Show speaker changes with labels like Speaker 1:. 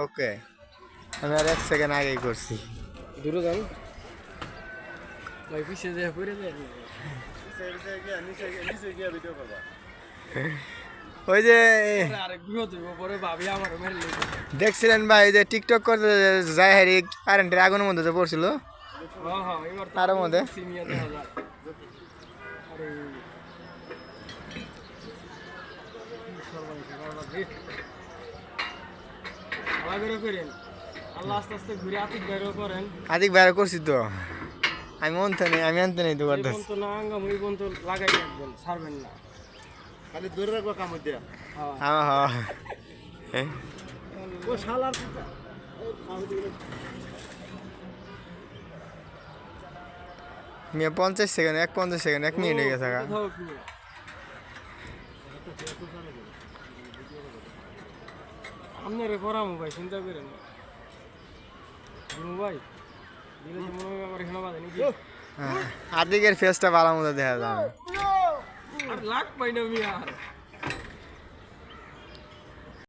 Speaker 1: ওকে আমি আর 1 সেকেন্ড আগেই করছি।
Speaker 2: দূরে যান ভাই, পিছিয়ে যায় পড়ে যায়।
Speaker 1: ওই যে
Speaker 2: আরেক বিপদ হইব পরে ভাবি আমার মেরে লইব।
Speaker 1: দেখছিলেন ভাই যে টিকটক করতে যায় হারি কারেন্টের আগুনের মধ্যে যে পড়ছিল
Speaker 2: হ্যাঁ হ্যাঁ, এবার
Speaker 1: তার মধ্যে
Speaker 2: সিমিয়া দেখা যায়। আরে ভালো করে করেন, আল্লাহ আস্তে আস্তে ঘুরে আতিক বাইরেও করেন।
Speaker 1: আদিক বাইরে করছি তো আমি আনতে নেই তো
Speaker 2: এই
Speaker 1: করতেছি।
Speaker 2: বন্ত না আঙ্গাম ওই বন্ত লাগাই রাখবেন, ছাড়বেন না।
Speaker 3: খালি ধরে রাখবো কামড় দিয়া।
Speaker 2: হ্যাঁ
Speaker 1: হ্যাঁ হ্যাঁ
Speaker 3: ও শালার
Speaker 1: মিয়া 50 সেকেন্ড 1 মিনিট হয়ে গেছে
Speaker 2: আপনারে করামু ভাই, চিন্তা করেন না ভাই, দিলে তো মনে হয় আমার এখানে বাজে নাকি।
Speaker 1: আদিকের ফেসটা ভালো মতো দেখা যাবে।
Speaker 2: আর লাগ পাই না আমি আর